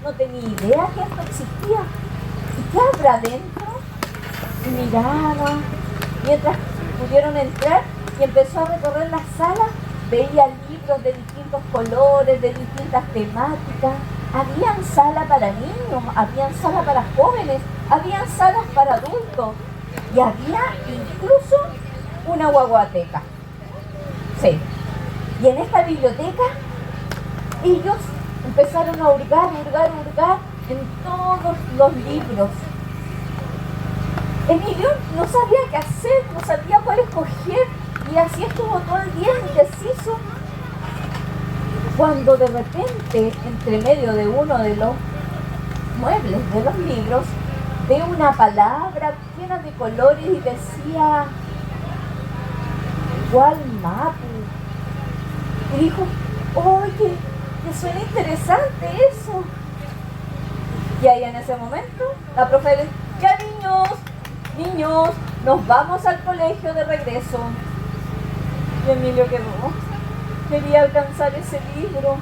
no tenía idea que esto existía. ¿Y qué habrá dentro? Y miraba, mientras pudieron entrar y empezó a recorrer la sala, veía libros de distintos colores, de distintas temáticas. Habían salas para niños, habían salas para jóvenes, habían salas para adultos y había incluso una guaguateca. Sí. Y en esta biblioteca ellos empezaron a hurgar en todos los libros. Emilio no sabía qué hacer, no sabía cuál escoger y así estuvo todo el día indeciso. Cuando de repente, entre medio de uno de los muebles de los libros, ve una palabra llena de colores y decía Gualmapu. Y dijo, oye, que suena interesante eso. Y ahí en ese momento la profe le dijo, ya niños, nos vamos al colegio de regreso. Y Emilio quería alcanzar ese libro,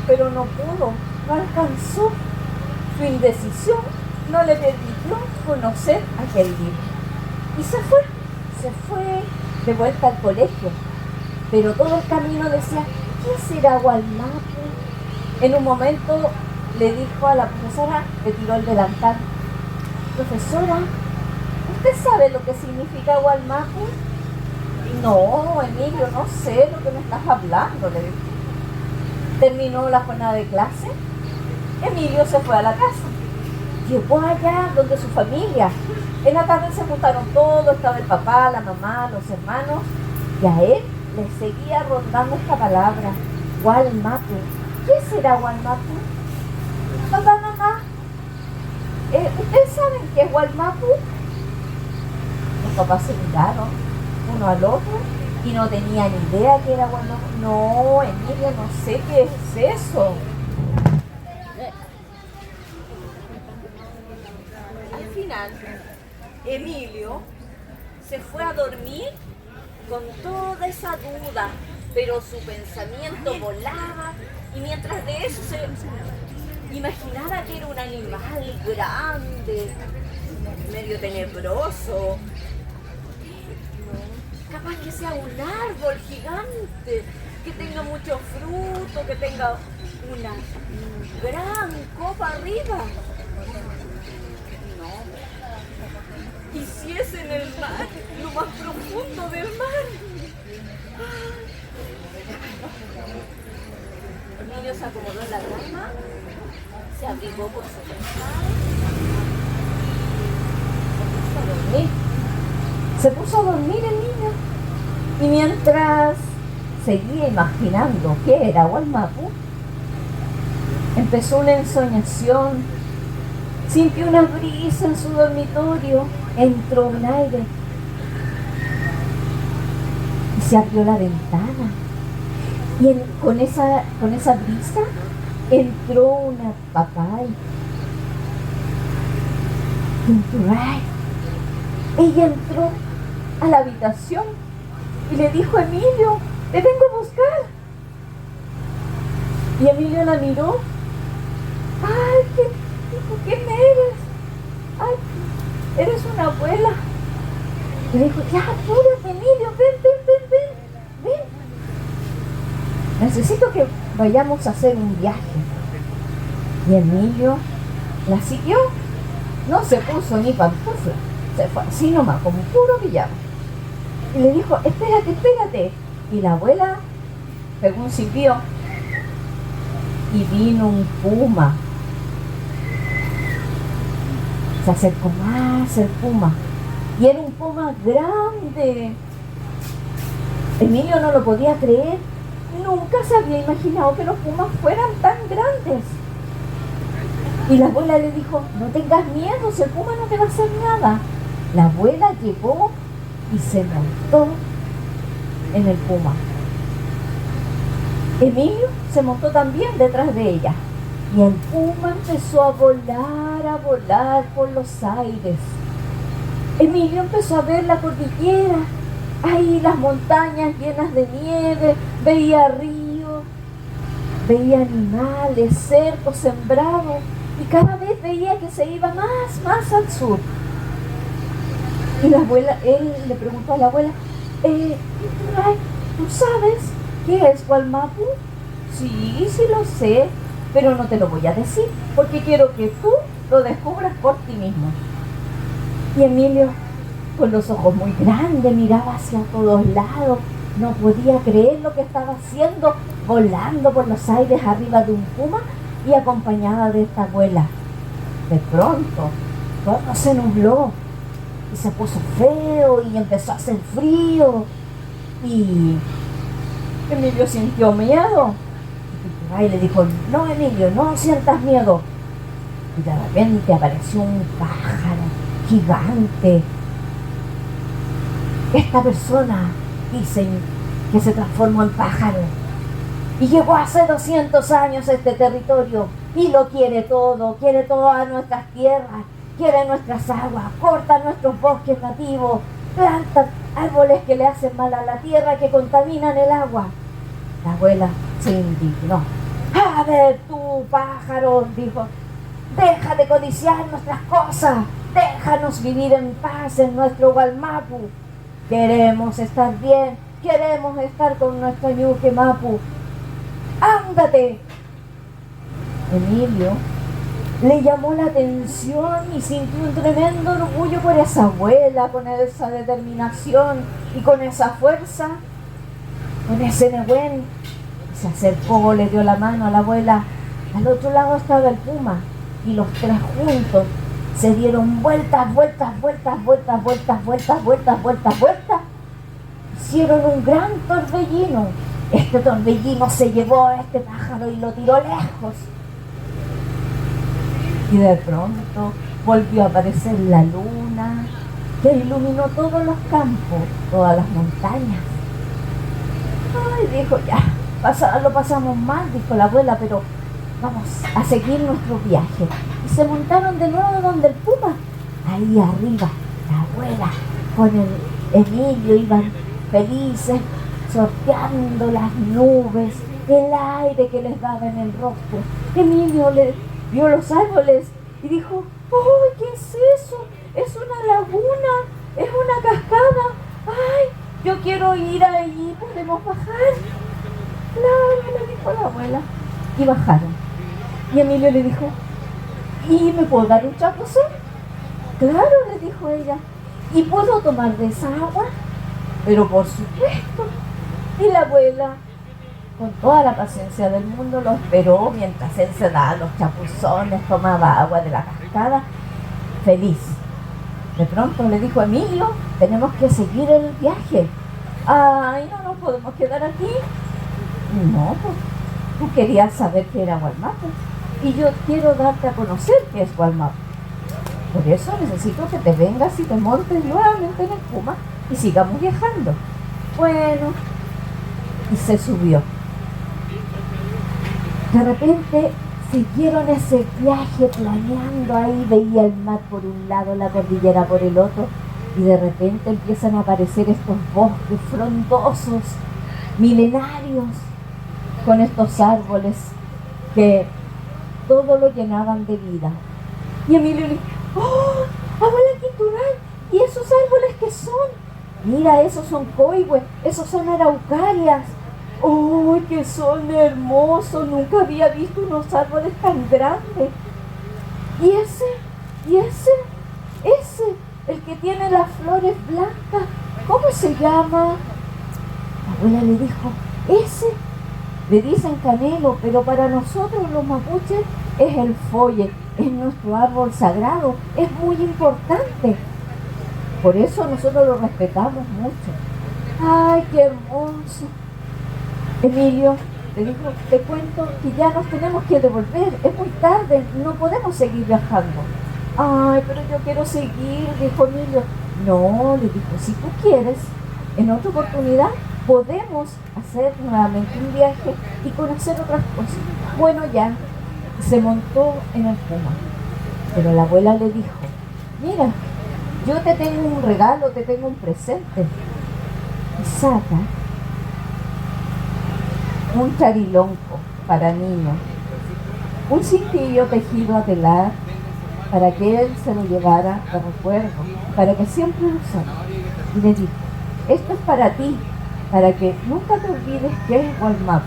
pero no pudo, no alcanzó. Su indecisión no le permitió conocer aquel libro. Y se fue de vuelta al colegio. Pero todo el camino decía, ¿qué será Gualmapu? En un momento le dijo a la profesora, le tiró el delantal, profesora, ¿usted sabe lo que significa Gualmapu? No, Emilio, no sé lo que me estás hablando, le dije. Terminó la jornada de clase, Emilio se fue a la casa, llegó allá donde su familia. En la tarde se juntaron todos, estaba el papá, la mamá, los hermanos, y a él le seguía rondando esta palabra, Gualmapu. ¿Qué será Gualmapu? Papá, mamá, ¿ustedes saben qué es Gualmapu? Los papás se miraron uno al otro y no tenían ni idea que era Gualmapu. No, Emilio, no sé qué es eso. Al final, Emilio se fue a dormir con toda esa duda, pero su pensamiento volaba y mientras de eso se imaginaba que era un animal grande, medio tenebroso, capaz que sea un árbol gigante, que tenga mucho fruto, que tenga una gran copa arriba. No. ¿Y si es en el mar, lo más profundo del mar? Emilio se acomodó en la cama, se abrigó por su ventana y se puso a dormir el niño. Y mientras seguía imaginando qué era Gualmapu, empezó una ensoñación, sintió una brisa en su dormitorio, entró un aire y se abrió la ventana. Y con esa brisa entró una papaya. Ella entró a la habitación y le dijo, Emilio, te vengo a buscar. Y Emilio la miró. Ay, ¿quién eres? Ay, eres una abuela. Y le dijo, ya, apúrate, Emilio, ven. Necesito que vayamos a hacer un viaje. Y Emilio la siguió. No se puso ni pantufla. Se fue así nomás, como un puro pijama. Y le dijo, espérate. Y la abuela pegó un silbido. Y vino un puma. Se acercó más el puma. Y era un puma grande. Emilio no lo podía creer. Nunca se había imaginado que los pumas fueran tan grandes. Y la abuela le dijo, no tengas miedo, si el puma no te va a hacer nada. La abuela llegó y se montó en el puma. Emilio se montó también detrás de ella. Y el puma empezó a volar por los aires. Emilio empezó a ver la cordillera, ahí las montañas llenas de nieve, veía ríos. Veía animales, cercos sembrados, y cada vez veía que se iba más al sur. Y la abuela, él le preguntó a la abuela, Ay, ¿tú sabes qué es Wallmapu? Sí, sí lo sé, pero no te lo voy a decir, porque quiero que tú lo descubras por ti mismo. Y Emilio, con los ojos muy grandes, miraba hacia todos lados, no podía creer lo que estaba haciendo, volando por los aires arriba de un puma y acompañada de esta abuela. De pronto, todo se nubló y se puso feo y empezó a hacer frío y Emilio sintió miedo. Y le dijo, no Emilio, no sientas miedo. Y de repente apareció un pájaro gigante. Esta persona dicen que se transformó en pájaro y llegó hace 200 años a este territorio y lo quiere todo, quiere todas nuestras tierras, quiere nuestras aguas, corta nuestros bosques nativos, planta árboles que le hacen mal a la tierra, que contaminan el agua. La abuela se indignó. A ver tú, pájaro, dijo, deja de codiciar nuestras cosas, déjanos vivir en paz en nuestro Wallmapu. Queremos estar bien, queremos estar con nuestro Ñuque Mapu. ¡Ándate! Emilio le llamó la atención y sintió un tremendo orgullo por esa abuela, con esa determinación y con esa fuerza, con ese Nehuen. Se acercó, le dio la mano a la abuela. Al otro lado estaba el puma y los tres juntos se dieron vueltas. Hicieron un gran torbellino. Este torbellino se llevó a este pájaro y lo tiró lejos. Y de pronto volvió a aparecer la luna que iluminó todos los campos, todas las montañas. Ay, dijo, ya, lo pasamos mal, dijo la abuela, pero vamos a seguir nuestro viaje. Y se montaron de nuevo donde el puma. Ahí arriba, la abuela con el Emilio iban felices, sorteando las nubes, el aire que les daba en el rostro. Emilio vio los árboles y dijo, ¡ay, qué es eso! Es una laguna, es una cascada. ¡Ay, yo quiero ir allí! ¿Podemos bajar? Claro, le dijo la abuela. Y bajaron. Y Emilio le dijo, ¿y me puedo dar un chapuzón? Claro, le dijo ella. ¿Y puedo tomar de esa agua? Pero por supuesto. Y la abuela, con toda la paciencia del mundo, lo esperó mientras él se daba los chapuzones, tomaba agua de la cascada, feliz. De pronto le dijo, Emilio, tenemos que seguir el viaje. Ay, no nos podemos quedar aquí. No, pues tú querías saber qué era Wallmapu y yo quiero darte a conocer qué es Wallmapu. Por eso necesito que te vengas y te montes nuevamente en el puma y sigamos viajando. Bueno, y se subió. De repente siguieron ese viaje planeando ahí, veía el mar por un lado, la cordillera por el otro, y de repente empiezan a aparecer estos bosques frondosos, milenarios, con estos árboles que todo lo llenaban de vida. Y Emilio le dijo, ¡oh, abuela Quintural! ¿Y esos árboles qué son? Mira, esos son coihue, esos son araucarias. ¡Oh, que son hermosos! Nunca había visto unos árboles tan grandes. Y ese, el que tiene las flores blancas, ¿cómo se llama? La abuela le dijo, ese, le dicen canelo, pero para nosotros los mapuches es el folle, es nuestro árbol sagrado, es muy importante. Por eso nosotros lo respetamos mucho. ¡Ay, qué hermoso! Emilio le dijo, te cuento que ya nos tenemos que devolver, es muy tarde, no podemos seguir viajando. Ay, pero yo quiero seguir, dijo Emilio. No, le dijo, si tú quieres, en otra oportunidad podemos hacer nuevamente un viaje y conocer otras cosas. Bueno, ya, se montó en el puma, pero la abuela le dijo, mira, yo te tengo un regalo, te tengo un presente. Y saca un charilonco, para niños. Un cintillo tejido a telar para que él se lo llevara de recuerdo, para que siempre lo usara. Y le dijo, esto es para ti, para que nunca te olvides qué es Wallmapu.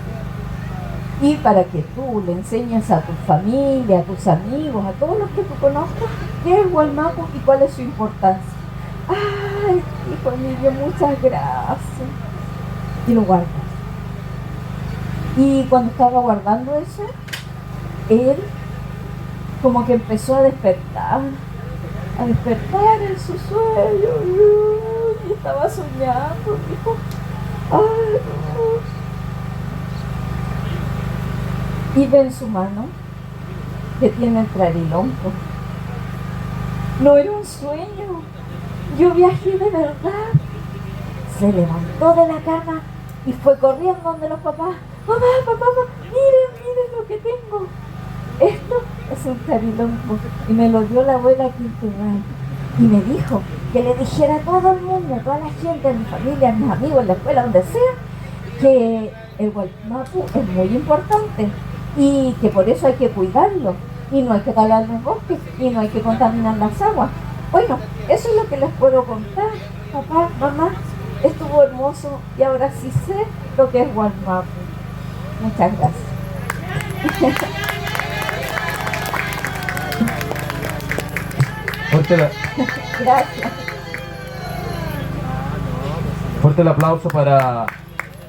Y para que tú le enseñes a tu familia, a tus amigos, a todos los que tú conozcas, qué es Wallmapu y cuál es su importancia. Ay, hijo mío, muchas gracias. Y lo guardas. Y cuando estaba guardando eso, él como que empezó a despertar en su sueño. Y estaba soñando, dijo, ay, no. Y ve en su mano que tiene el trarilonco. No era un sueño, yo viajé de verdad. Se levantó de la cama y fue corriendo donde los papás. Mamá, papá, miren lo que tengo. Esto es un trarilonco y me lo dio la abuela Quintural. Y me dijo que le dijera a todo el mundo, a toda la gente, a mi familia, a mis amigos, en la escuela, donde sea, que el Wallmapu es muy importante y que por eso hay que cuidarlo y no hay que talar los bosques y no hay que contaminar las aguas. Bueno, eso es lo que les puedo contar, papá, mamá. Estuvo hermoso y ahora sí sé lo que es Wallmapu. Muchas gracias. Gracias. Fuerte el aplauso para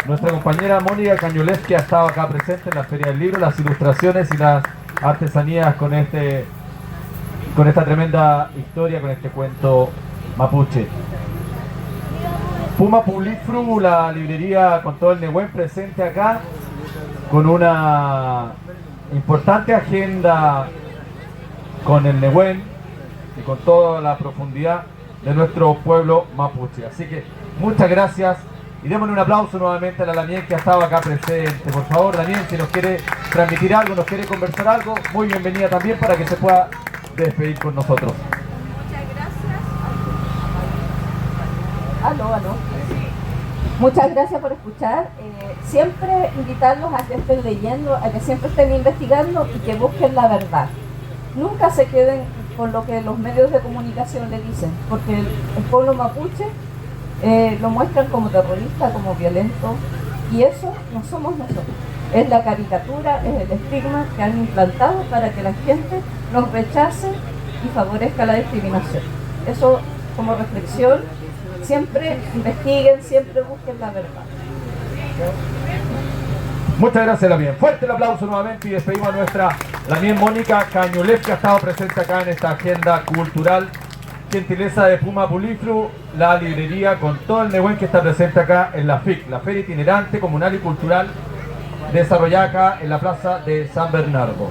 nuestra compañera Mónica Cañulés, que ha estado acá presente en la Feria del Libro, las ilustraciones y las artesanías con esta tremenda historia, con este cuento mapuche. Puma Publifru, la librería con todo el Nehuen presente acá, con una importante agenda con el Nehuen y con toda la profundidad de nuestro pueblo mapuche. Así que muchas gracias y démosle un aplauso nuevamente a la Lamien, que ha estado acá presente. Por favor, Lamien, si nos quiere transmitir algo, nos quiere conversar algo, muy bienvenida también para que se pueda despedir con nosotros. Muchas gracias. Aló. Muchas gracias por escuchar. Siempre invitarlos a que estén leyendo, a que siempre estén investigando y que busquen la verdad. Nunca se queden con lo que los medios de comunicación le dicen, porque el pueblo mapuche lo muestran como terrorista, como violento, y eso no somos nosotros. Es la caricatura, es el estigma que han implantado para que la gente nos rechace y favorezca la discriminación. Eso como reflexión, siempre investiguen, siempre busquen la verdad. Muchas gracias, Lamien. Fuerte el aplauso nuevamente y despedimos a nuestra Lamien Mónica Cañulés, que ha estado presente acá en esta agenda cultural. Gentileza de Puma Publifru, la librería con todo el Nehuen que está presente acá en la FIC, la Feria Itinerante Comunal y Cultural, desarrollada acá en la Plaza de San Bernardo.